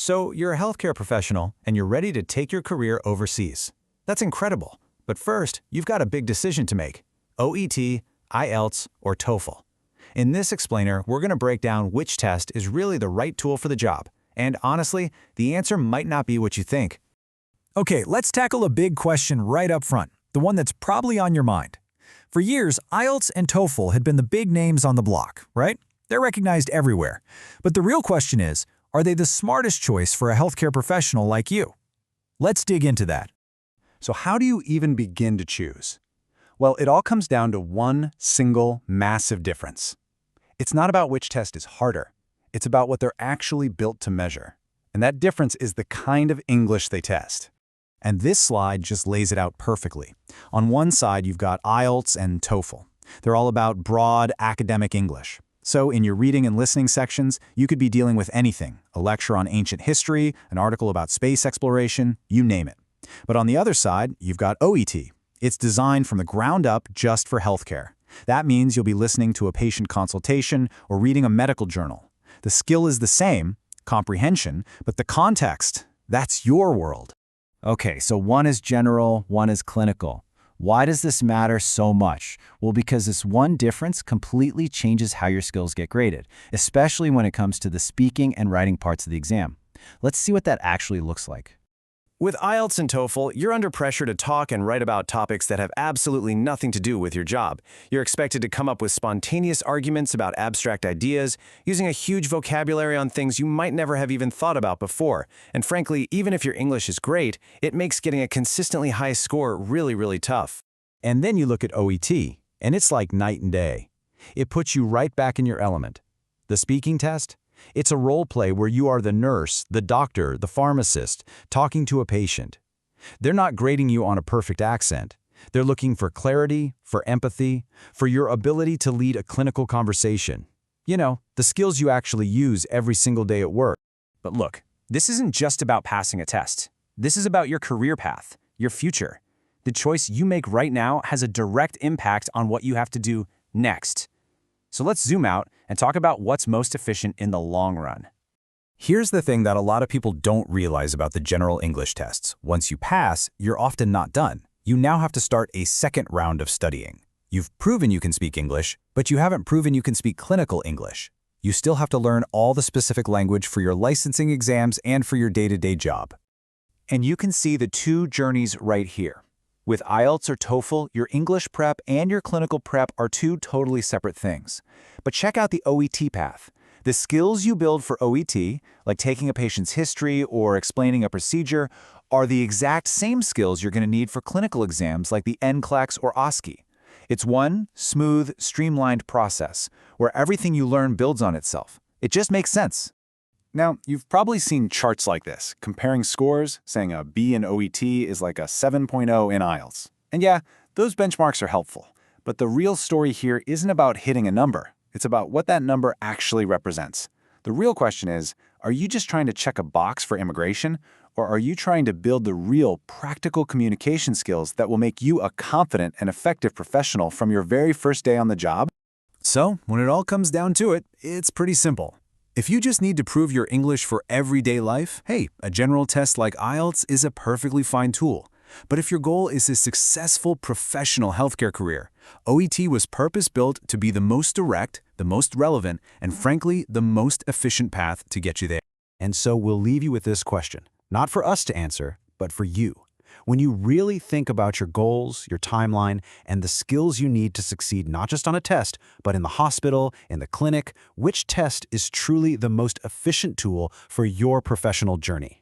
So you're a healthcare professional and you're ready to take your career overseas. That's incredible. But first, you've got a big decision to make. OET, IELTS, or TOEFL. In this explainer, we're going to break down which test is really the right tool for the job. And honestly, the answer might not be what you think. Okay, let's tackle a big question right up front, the one that's probably on your mind. For years, IELTS and TOEFL had been the big names on the block, right? They're recognized everywhere. But the real question is, are they the smartest choice for a healthcare professional like you? Let's dig into that. So how do you even begin to choose? Well, it all comes down to one single massive difference. It's not about which test is harder. It's about what they're actually built to measure. And that difference is the kind of English they test. And this slide just lays it out perfectly. On one side, you've got IELTS and TOEFL. They're all about broad academic English. So in your reading and listening sections, you could be dealing with anything, a lecture on ancient history, an article about space exploration, you name it. But on the other side, you've got OET. It's designed from the ground up just for healthcare. That means you'll be listening to a patient consultation or reading a medical journal. The skill is the same, comprehension, but the context, that's your world. Okay, so one is general, one is clinical. Why does this matter so much? Well, because this one difference completely changes how your skills get graded, especially when it comes to the speaking and writing parts of the exam. Let's see what that actually looks like. With IELTS and TOEFL, you're under pressure to talk and write about topics that have absolutely nothing to do with your job. You're expected to come up with spontaneous arguments about abstract ideas, using a huge vocabulary on things you might never have even thought about before. And frankly, even if your English is great, it makes getting a consistently high score really, really tough. And then you look at OET, and it's like night and day. It puts you right back in your element. The speaking test? It's a role play where you are the nurse, the doctor, the pharmacist, talking to a patient. They're not grading you on a perfect accent. They're looking for clarity, for empathy, for your ability to lead a clinical conversation. You know, the skills you actually use every single day at work. But look, this isn't just about passing a test. This is about your career path, your future. The choice you make right now has a direct impact on what you have to do next. So let's zoom out and talk about what's most efficient in the long run. Here's the thing that a lot of people don't realize about the general English tests. Once you pass, you're often not done. You now have to start a second round of studying. You've proven you can speak English, but you haven't proven you can speak clinical English. You still have to learn all the specific language for your licensing exams and for your day-to-day job. And you can see the two journeys right here. With IELTS or TOEFL, your English prep and your clinical prep are two totally separate things. But check out the OET path. The skills you build for OET, like taking a patient's history or explaining a procedure, are the exact same skills you're going to need for clinical exams like the NCLEX or OSCE. It's one smooth, streamlined process where everything you learn builds on itself. It just makes sense. Now, you've probably seen charts like this, comparing scores, saying a B in OET is like a 7.0 in IELTS. And yeah, those benchmarks are helpful. But the real story here isn't about hitting a number. It's about what that number actually represents. The real question is, are you just trying to check a box for immigration, or are you trying to build the real, practical communication skills that will make you a confident and effective professional from your very first day on the job? So, when it all comes down to it, it's pretty simple. If you just need to prove your English for everyday life, hey, a general test like IELTS is a perfectly fine tool. But if your goal is a successful professional healthcare career, OET was purpose-built to be the most direct, the most relevant, and frankly, the most efficient path to get you there. And so we'll leave you with this question, not for us to answer, but for you. When you really think about your goals, your timeline, and the skills you need to succeed not just on a test, but in the hospital, in the clinic, which test is truly the most efficient tool for your professional journey?